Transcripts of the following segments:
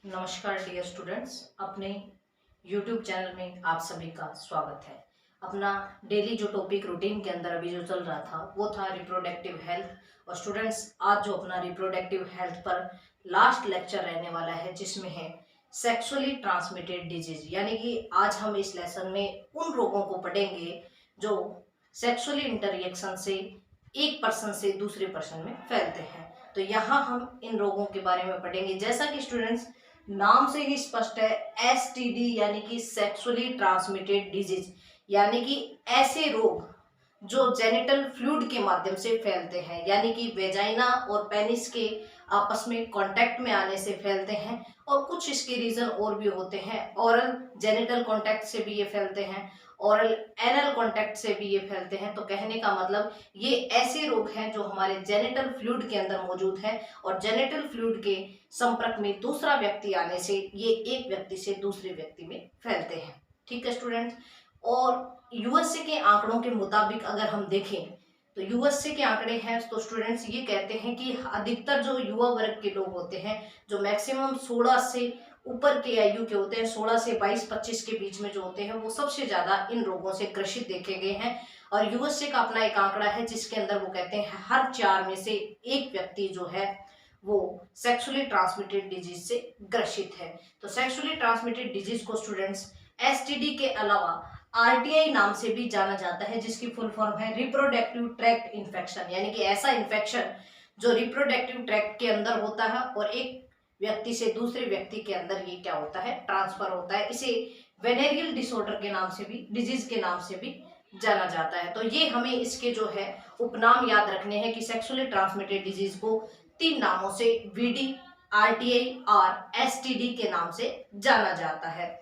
नमस्कार dear students, अपने YouTube channel में आप सभी का स्वागत है। अपना डेली जो टॉपिक रूटीन के अंदर अभी जो चल रहा था वो था रिप्रोडक्टिव हेल्थ। और स्टूडेंट्स, आज जो अपना रिप्रोडक्टिव हेल्थ पर लास्ट लेक्चर रहने वाला है जिसमें है सेक्सुअली ट्रांसमिटेड डिजीज, यानी कि आज हम इस लेसन में उन रोगों को पढ़ेंगे जो सेक्सुअली इंटरएक्शन से एक पर्सन से दूसरे पर्सन में फैलते हैं। तो यहाँ हम इन रोगों के बारे में पढ़ेंगे। जैसा कि स्टूडेंट्स नाम से ही स्पष्ट है, एसटीडी यानी कि सेक्सुअली ट्रांसमिटेड डिजीज, यानी कि ऐसे रोग जो जेनिटल फ्लूइड के माध्यम से फैलते हैं, यानी कि वेजाइना और पेनिस के आपस में कांटेक्ट में आने से फैलते हैं। और कुछ इसके रीजन और भी होते हैं। ओरल जेनिटल कांटेक्ट से भी ये फैलते हैं, ओरल एनल कांटेक्ट से भी ये फैलते हैं। तो कहने का मतलब ये ऐसे रोग हैं जो हमारे जेनिटल फ्लूइड के अंदर मौजूद हैं और जेनिटल फ्लूइड के संपर्क में दूसरा व्यक्ति आने से ये एक व्यक्ति से दूसरे व्यक्ति में फैलते हैं। ठीक है स्टूडेंट्स। और यूएसए के आंकड़ों के मुताबिक अगर हम देखें तो यूएसए के आंकड़े हैं तो स्टूडेंट्स ये कहते हैं कि अधिकतर जो युवा वर्ग के लोग होते हैं, जो मैक्सिमम 16 से ऊपर के आयु के होते हैं, 16 से 22-25 के बीच में जो होते हैं, वो सबसे ज्यादा इन रोगों से ग्रसित देखे गए हैं। और यूएसए का अपना एक आंकड़ा है जिसके अंदर वो कहते हैं हर 4 में से एक व्यक्ति जो है वो सेक्सुअली ट्रांसमिटेड डिजीज से ग्रसित है। तो सेक्सुअली ट्रांसमिटेड डिजीज को स्टूडेंट्स एसटीडी के अलावा आरटीआई नाम से भी जाना जाता है, जिसकी फुल फॉर्म है रिप्रोडक्टिव ट्रैक्ट इन्फेक्शन, यानी कि ऐसा इन्फेक्शन जो रिप्रोडक्टिव ट्रैक्ट के अंदर होता है और एक व्यक्ति से दूसरे व्यक्ति के अंदर ये क्या होता है, ट्रांसफर होता है। इसे वेनेरियल डिसऑर्डर के नाम से भी, डिजीज के नाम से भी जाना जाता है। तो ये हमें इसके जो है उपनाम याद रखने हैं कि सेक्सुअली ट्रांसमिटेड डिजीज को 3 नामों से वीडी, आरटीआई और एसटीडी के नाम से जाना जाता है।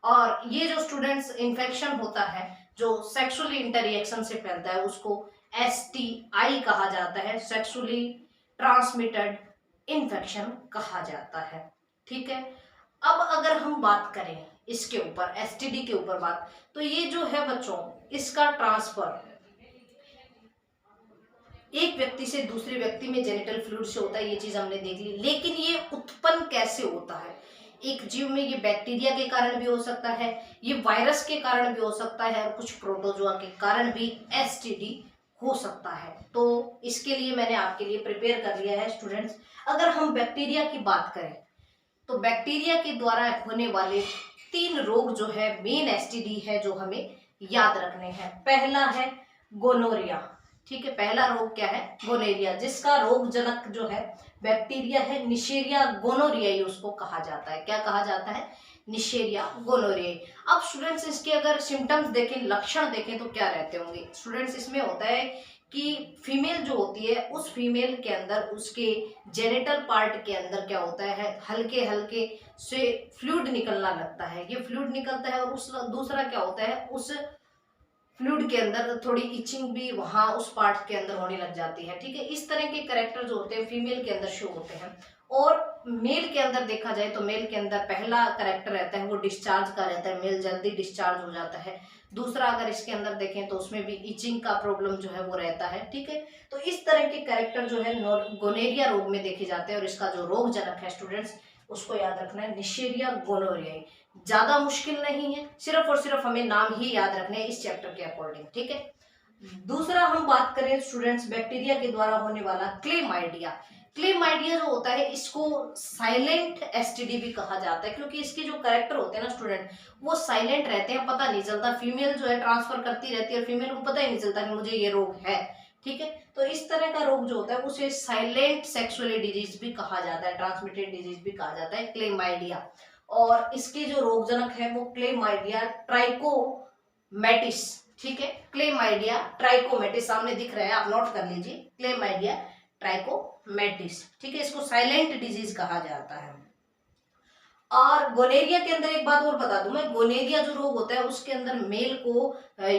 और ये जो स्टूडेंट्स इन्फेक्शन होता है जो सेक्सुअली इंटरएक्शन से फैलता है उसको एसटीआई कहा जाता है, सेक्सुअली ट्रांसमिटेड इन्फेक्शन कहा जाता है। ठीक है। अब अगर हम बात करें इसके ऊपर, एसटीडी के ऊपर बात, तो ये जो है बच्चों, इसका ट्रांसफर एक व्यक्ति से दूसरे व्यक्ति में जेनिटल फ्लूइड से होता है, ये चीज हमने देख ली। लेकिन ये उत्पन्न कैसे होता है? एक जीव में ये बैक्टीरिया के कारण भी हो सकता है, ये वायरस के कारण भी हो सकता है और कुछ प्रोटोजोआ के कारण भी एसटीडी हो सकता है। तो इसके लिए मैंने आपके लिए प्रिपेयर कर लिया है स्टूडेंट्स। अगर हम बैक्टीरिया की बात करें तो बैक्टीरिया के द्वारा होने वाले 3 रोग जो है मेन एसटीडी है जो हमें याद रखने हैं। पहला है गोनोरिया। ठीक है, पहला रोग क्या है? गोनोरिया, जिसका रोग जनक जो है बैक्टीरिया है निशेरिया गोनोरियाई, उसको कहा जाता है। क्या कहा जाता है? निशेरिया गोनोरियाई। अब स्टूडेंट्स इसके अगर सिम्टम्स देखें, लक्षण देखें तो क्या रहते होंगे स्टूडेंट्स? इसमें होता है कि फीमेल जो होती है उस फीमेल के अंदर उसके जेनिटल पार्ट के अंदर क्या होता है, हल्के हल्के से फ्लूइड निकलना लगता है। ये फ्लूइड निकलता है और उस दूसरा क्या होता है, उस फ्लूइड के अंदर थोड़ी इचिंग भी वहां उस पार्ट के अंदर होने लग जाती है। ठीक है, इस तरह के कैरेक्टर जो होते हैं फीमेल के अंदर शो होते हैं। और मेल के अंदर देखा जाए तो मेल के अंदर पहला कैरेक्टर रहता है वो डिस्चार्ज का रहता है, मेल जल्दी डिस्चार्ज हो जाता है। दूसरा अगर इसके अंदर देखें तो उसमें भी इचिंग का प्रॉब्लम जो है वो रहता है। ठीक है, तो इस तरह के कैरेक्टर जो है गोनेरिया रोग में देखे जाते हैं। और इसका जो रोग जनक है स्टूडेंट्स उसको याद रखना है निशेरिया गोनोरियाई। ज्यादा मुश्किल नहीं है, सिर्फ और सिर्फ हमें नाम ही याद रखने हैं इस चैप्टर के अकॉर्डिंग। ठीक है। दूसरा हम बात करें स्टूडेंट्स बैक्टीरिया के द्वारा होने वाला क्लेमाइडिया। क्लेमाइडिया जो होता है इसको साइलेंट एसटीडी भी कहा जाता है, क्योंकि इसके जो कैरेक्टर होते हैं ना स्टूडेंट वो साइलेंट रहते हैं, पता नहीं चलता। फीमेल जो है ट्रांसफर करती रहती है और फीमेल को पता ही नहीं चलता कि मुझे ये रोग है। ठीक है, तो इस तरह का रोग जो होता है उसे साइलेंट सेक्सुअल डिजीज भी कहा जाता है, ट्रांसमिटेड डिजीज भी कहा जाता है, क्लेमाइडिया। और इसके जो रोगजनक है वो क्लेमाइडिया ट्राइकोमेटिस। ठीक है, क्लेमाइडिया ट्राइकोमेटिस सामने दिख रहा है, आप नोट कर लीजिए, क्लेमाइडिया ट्राइकोमेटिस। ठीक है, इसको साइलेंट डिजीज कहा जाता है। और गोनेरिया के अंदर एक बात और बता दूं मैं, गोनेरिया जो रोग होता है उसके अंदर मेल को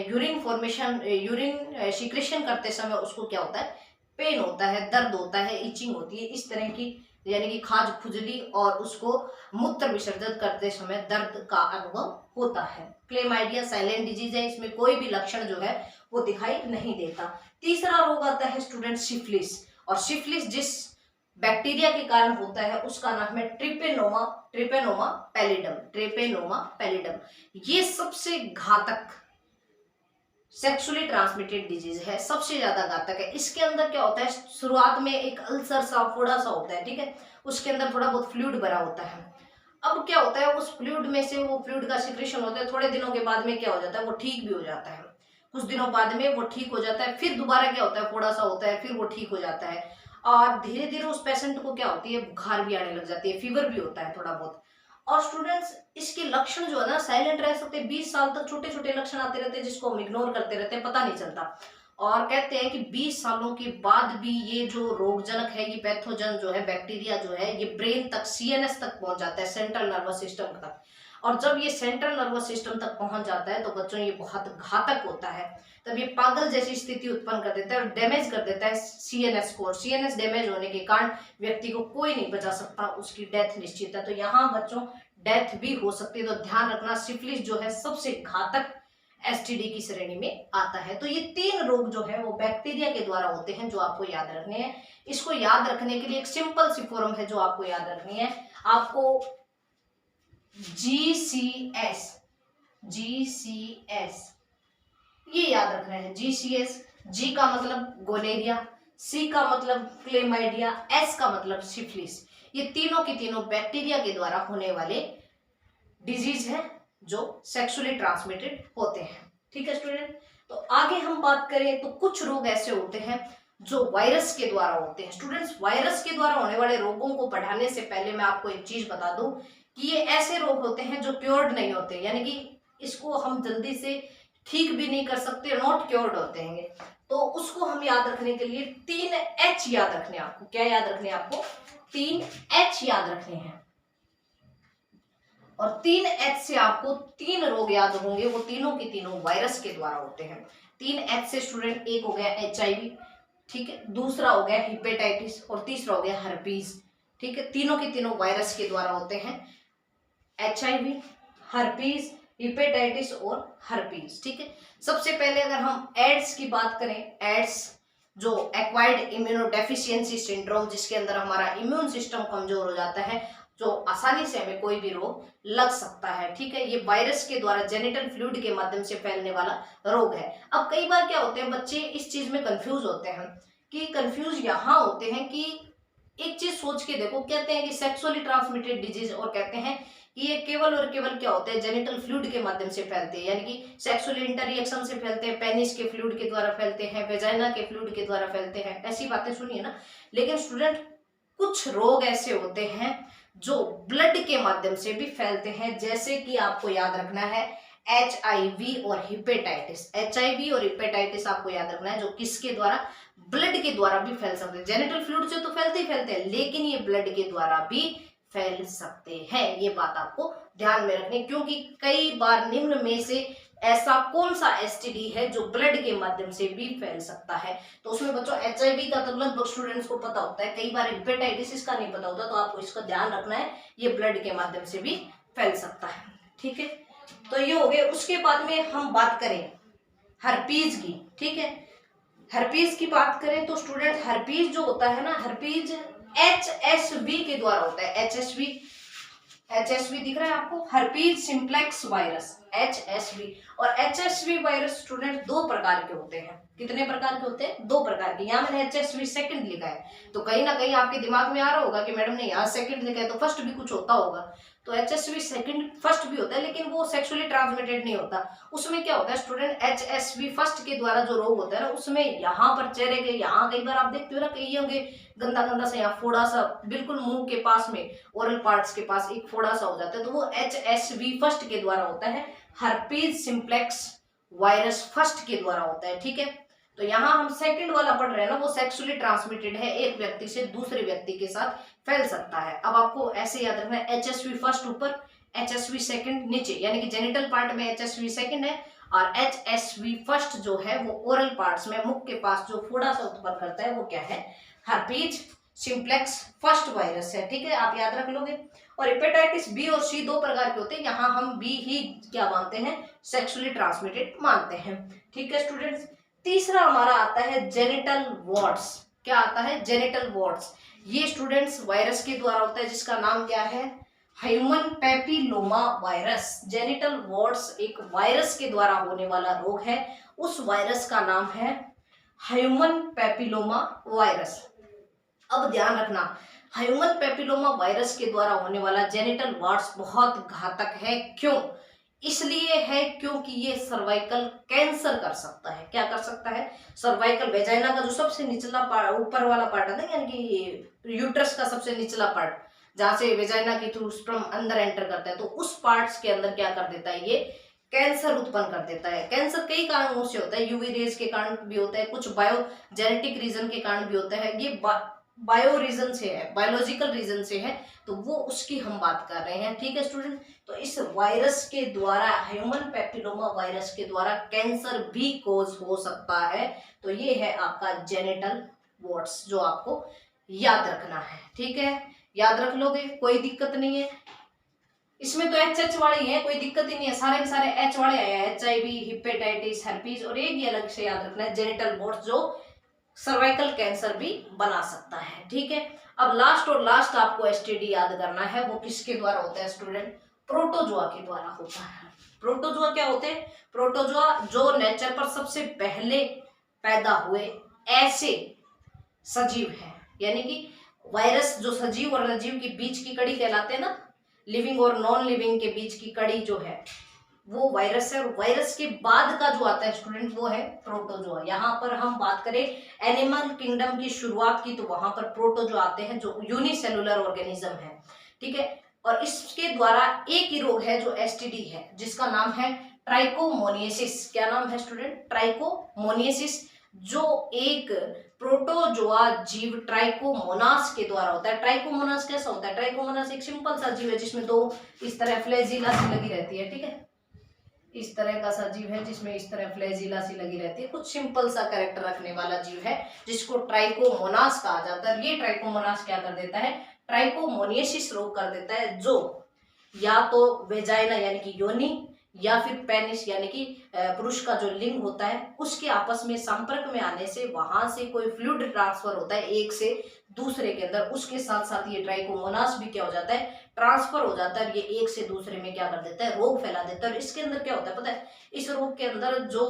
यूरिन फॉर्मेशन, यूरिन सिक्रेशन करते समय उसको क्या होता है, पेन होता है, दर्द होता है, इचिंग होती है, इस तरह की, यानी कि खाज खुजली, और उसको मूत्र विसर्जन करते समय दर्द का अनुभव होता है। क्लेमाइडिया साइलेंट डिजीज है, इसमें कोई भी लक्षण जो है वो दिखाई नहीं देता। तीसरा रोग आता है स्टूडेंट सिफिलिस। और सिफिलिस जिस बैक्टीरिया के कारण होता है उसका नाम है ट्रिपेनोमा ट्रिपेनोमा पैलिडम ट्रिपेनोमा पैलिडम। ये सबसे घातक सेक्सुअली ट्रांसमिटेड डिजीज है, सबसे ज्यादा घातक है। इसके अंदर क्या होता है, शुरुआत में एक अल्सर सा फोड़ा सा होता है, ठीक है, उसके अंदर थोड़ा बहुत फ्लूइड भरा होता है। अब क्या होता है, उस फ्लूइड में से वो फ्लूइड का सिक्रेशन होता है, थोड़े दिनों के बाद में क्या हो जाता है, वो ठीक भी हो जाता है, कुछ दिनों बाद में वो ठीक हो जाता है, फिर दोबारा क्या होता है, फोड़ा सा होता है, फिर वो ठीक हो जाता है। और धीरे धीरे उस पेशेंट को क्या होती है, बुखार भी आने लग जाती है, फीवर भी होता है थोड़ा बहुत। और स्टूडेंट्स इसके लक्षण जो है ना साइलेंट रह सकते हैं, 20 साल तक छोटे छोटे लक्षण आते रहते हैं जिसको हम इग्नोर करते रहते हैं, पता नहीं चलता। और कहते हैं कि 20 सालों के बाद भी ये जो रोगजनक है, ये पैथोजन जो है, बैक्टीरिया जो है, ये ब्रेन तक, सीएनएस तक पहुंच जाता है, सेंट्रल नर्वस सिस्टम तक। और जब ये सेंट्रल नर्वस सिस्टम तक पहुंच जाता है तो बच्चों ये बहुत घातक होता है। तब ये पागल जैसी स्थिति उत्पन्न कर देता है और डैमेज कर देता है सीएनएस को। सीएनएस डैमेज होने के कारण व्यक्ति को कोई नहीं बचा सकता, उसकी डेथ निश्चित है। तो यहाँ बच्चों डेथ भी हो सकती है, तो ध्यान रखना, सिफिलिस जो है सबसे घातक एसटीडी की श्रेणी में आता है। तो ये 3 रोग जो है वो बैक्टीरिया के द्वारा होते हैं, जो आपको याद रखने हैं। इसको याद रखने के लिए एक सिंपल सी फॉर्म है जो आपको याद रखनी है। आपको GCS ये याद रखना है। GCS, जी का मतलब गोलेरिया, सी का मतलब क्लेमाइडिया, एस का मतलब सिफिलिस। ये तीनों की तीनों बैक्टीरिया के द्वारा होने वाले डिजीज है जो सेक्सुअली ट्रांसमिटेड होते हैं। ठीक है स्टूडेंट, तो आगे हम बात करें तो कुछ रोग ऐसे होते हैं जो वायरस के द्वारा होते हैं। स्टूडेंट्स, वायरस के द्वारा होने वाले रोगों को पढ़ाने से पहले मैं आपको एक चीज बता दूं कि ये ऐसे रोग होते हैं जो क्योर्ड नहीं होते, यानी कि इसको हम जल्दी से ठीक भी नहीं कर सकते, नॉट क्योर्ड होते हैं। तो उसको हम याद रखने के लिए 3H याद रखने, आपको क्या याद रखने, आपको 3H याद रखने हैं। और 3H से आपको 3 रोग याद होंगे, वो तीनों के तीनों वायरस के द्वारा होते हैं। 3H से स्टूडेंट एक हो गया HIV, ठीक है, दूसरा हो गया हिपेटाइटिस और तीसरा हो गया हर्पीज। ठीक है, तीनों के तीनों वायरस के द्वारा होते हैं, HIV, हर्पीज, हिपेटाइटिस और हर्पीज। ठीक है, सबसे पहले अगर हम एड्स की बात करें, एड्स जो एक्वायर्ड इम्यूनोडेफिशिएंसी सिंड्रोम, जिसके अंदर हमारा इम्यून सिस्टम कमजोर हो जाता है, जो आसानी से हमें कोई भी रोग लग सकता है। ठीक है, ये वायरस के द्वारा जेनिटल फ्लूइड के माध्यम से फैलने वाला रोग है। अब कई बार क्या होते हैं, बच्चे इस चीज में कंफ्यूज होते हैं, कि कंफ्यूज यहाँ होते हैं कि एक चीज सोच के देखो, कहते हैं कि सेक्सुअली ट्रांसमिटेड डिजीज, और कहते हैं कि ये केवल और केवल क्या होते हैं, जेनिटल फ्लूइड के माध्यम से फैलते हैं, यानी कि सेक्सुअल इंटररिएक्शन से फैलते हैं, पेनिस के फ्लूइड के द्वारा फैलते हैं, वेजाइना के फ्लूइड के द्वारा फैलते हैं, ऐसी बातें सुनिए ना। लेकिन स्टूडेंट, कुछ रोग ऐसे होते हैं जो ब्लड के माध्यम से भी फैलते हैं, जैसे कि आपको याद रखना है HIV और हिपेटाइटिस। HIV और हिपेटाइटिस आपको याद रखना है, जो किसके द्वारा, ब्लड के द्वारा भी फैल सकते हैं। जेनिटल फ्लूइड से तो फैलते ही फैलते हैं, लेकिन ये ब्लड के द्वारा भी फैल सकते हैं। ये बात आपको ध्यान में रखनी, क्योंकि कई बार निम्न में से ऐसा कौन सा एसटीडी है जो ब्लड के माध्यम से भी फैल सकता है। तो उसमें बच्चों HIV का तो लगभग स्टूडेंट्स को पता होता है, कई बार हिपेटाइटिस इसका नहीं पता होता, तो आपको इसका ध्यान रखना है, ये ब्लड के माध्यम से भी फैल सकता है। ठीक है, तो ये हो गए। उसके बाद में हम बात करें हर्पीज की। ठीक है, हर्पीज की बात करें तो स्टूडेंट, हर्पीज जो होता है ना, हर्पीज HSV के द्वारा होता है। HSV दिख रहा है आपको, हर्पीज सिंप्लेक्स वायरस, HSV। और HSV वायरस स्टूडेंट 2 प्रकार के होते हैं। कितने प्रकार के होते हैं, 2 प्रकार के। यहाँ मैंने HSV सेकंड लिखा है, तो कहीं ना कहीं आपके दिमाग में आ रहा होगा कि मैडम ने यहाँ सेकंड लिखा है, तो फर्स्ट भी कुछ होता होगा। तो HSV सेकंड फर्स्ट भी होता है, लेकिन वो सेक्सुअली ट्रांसमिटेड नहीं होता। उसमें क्या होता है स्टूडेंट, HSV फर्स्ट के द्वारा जो रोग होता है ना, उसमें यहाँ पर चेहरे के यहाँ, कई बार आप देखते हो ना, कई होंगे गंदा गंदा सा, यहाँ फोड़ा सा, बिल्कुल मुंह के पास में, ओरल पार्ट्स के पास एक फोड़ा सा हो जाता है, तो वो HSV फर्स्ट के द्वारा होता है। हर्पीज सिंप्लेक्स वायरस फर्स्ट के द्वारा होता है। ठीक है, तो यहाँ हम सेकंड वाला पढ़ रहे हैं ना, वो सेक्सुअली ट्रांसमिटेड है, एक व्यक्ति से दूसरे व्यक्ति के साथ फैल सकता है। अब आपको ऐसे याद रखना है, HSV फर्स्ट ऊपर, HSV सेकंड नीचे, यानी कि जेनिटल पार्ट में HSV सेकंड है, और HSV फर्स्ट जो है वो ओरल पार्ट्स में, मुख के पास जो फोड़ा सा उत्पन्न करता है, वो क्या है, हर्पीज सिंप्लेक्स फर्स्ट वायरस है। ठीक है, आप याद रख लोगे। और हेपेटाइटिस B और C 2 प्रकार के होते हैं, यहाँ हम B ही क्या मानते हैं, सेक्सुअली ट्रांसमिटेड मानते हैं। ठीक है स्टूडेंट्स, तीसरा हमारा आता है जेनिटल वॉर्ड्स। क्या आता है, जेनिटल वॉर्ड्स। ये स्टूडेंट्स वायरस के द्वारा होता है, जिसका नाम क्या है, human papilloma virus. Genital warts एक वायरस के द्वारा होने वाला रोग है, उस वायरस का नाम है ह्यूमन पैपिलोमा वायरस। अब ध्यान रखना, ह्यूमन पैपिलोमा वायरस के द्वारा होने वाला जेनिटल वार्ड्स बहुत घातक है। क्यों? इसलिए है क्योंकि ये सर्वाइकल कैंसर कर सकता है। क्या कर सकता है? सर्वाइकल, वेजाइना का जो सबसे निचला पार्ट, ऊपर वाला पार्ट है ना, यानी कि यूट्रस का सबसे निचला पार्ट, जहां से वेजाइना के थ्रू स्पर्म अंदर एंटर करता है, तो उस पार्ट्स के अंदर क्या कर देता है, ये कैंसर उत्पन्न कर देता है। कैंसर कई कारणों से होता है, यूवी रेज के कारण भी होता है, कुछ बायो जेनेटिक रीजन के कारण भी होता है, ये बायो रीजन से है, बायोलॉजिकल रीजन से है, तो वो उसकी हम बात कर रहे हैं। ठीक है स्टूडेंट, तो इस वायरस के द्वारा, ह्यूमन पैपिलोमा वायरस के द्वारा कैंसर भी कोज हो सकता है। तो ये है आपका जेनिटल वार्ड्स, जो आपको याद रखना है। ठीक है, याद रख लोगे, कोई दिक्कत नहीं है। इसमें तो एच वाले ही है, कोई दिक्कत ही नहीं है, सारे के सारे एच वाले आए हैं, HIV, हिपेटाइटिस, herpes, और एक ही अलग से याद रखना है जेनिटल वार्ड्स, जो सर्वाइकल कैंसर भी बना सकता है। ठीक है, अब लास्ट और लास्ट आपको STD याद करना है, वो किसके द्वारा होता है स्टूडेंट? प्रोटोजोआ के द्वारा होता है। प्रोटोजोआ क्या होते हैं? प्रोटोजोआ जो नेचर पर सबसे पहले पैदा हुए ऐसे सजीव है, यानी कि वायरस जो सजीव और निर्जीव के बीच की कड़ी कहलाते हैं ना, लिविंग और नॉन लिविंग के बीच की कड़ी जो है वो वायरस है, और वायरस के बाद का जो आता है स्टूडेंट वो है प्रोटोजोआ। यहाँ पर हम बात करें एनिमल किंगडम की शुरुआत की, तो वहां पर प्रोटोजोआ आते हैं, जो यूनिसेलुलर ऑर्गेनिज्म है। ठीक है, और इसके द्वारा एक ही रोग है जो STD है, जिसका नाम है ट्राइकोमोनियसिस। क्या नाम है स्टूडेंट? ट्राइकोमोनियसिस, जो एक प्रोटोजोआ जीव ट्राइकोमोनास के द्वारा होता है। ट्राइकोमोनास कैसा होता है? ट्राइकोमोनास एक सिंपल सा जीव है, जिसमें दो इस तरह फ्लैजिला सी लगी रहती है। ठीक है, इस तरह का सा जीव है जिसमें इस तरह फ्लैजिला सी लगी रहती है, कुछ सिंपल सा कैरेक्टर रखने वाला जीव है, जिसको ट्राइकोमोनास कहा जाता है। ये ट्राइकोमोनास क्या कर देता है? ट्राइकोमोनियसिस रोग कर देता है, जो या तो वेजाइना यानी कि योनि, या फिर पेनिस यानी कि पुरुष का जो लिंग होता है, उसके आपस में संपर्क में आने से वहां से कोई फ्लूइड ट्रांसफर होता है एक से दूसरे के अंदर, उसके साथ साथ ये ट्राइकोमोनास भी क्या हो जाता है? ट्रांसफर हो जाता है। ये एक से दूसरे में क्या कर देता है? रोग फैला देता है। और इसके अंदर क्या होता है पता है? इस रोग के अंदर जो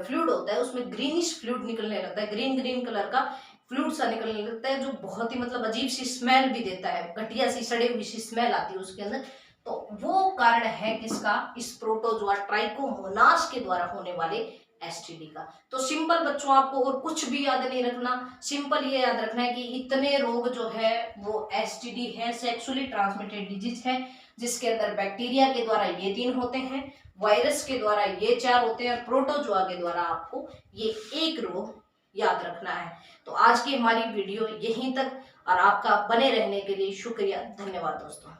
फ्लूइड होता है उसमें ग्रीनिश फ्लूइड निकलने लगता है, ग्रीन ग्रीन कलर का फ्लूइड सा निकलने लगता है, जो बहुत ही मतलब अजीब सी स्मेल भी देता है, घटिया सी सड़ी हुई सी स्मेल आती है उसके अंदर। तो वो कारण है किसका? इस प्रोटोजोआ ट्राइकोमोनास के द्वारा होने वाले STD का। तो सिंपल बच्चों, आपको और कुछ भी याद नहीं रखना, सिंपल ये याद रखना है कि इतने रोग जो है वो STD है, सेक्सुअली ट्रांसमिटेड डिजीज है, जिसके अंदर बैक्टीरिया के द्वारा ये 3 होते हैं, वायरस के द्वारा ये 4 होते हैं, और प्रोटोजोआ के द्वारा आपको ये एक रोग याद रखना है। तो आज की हमारी वीडियो यहीं तक, और आपका बने रहने के लिए शुक्रिया, धन्यवाद दोस्तों।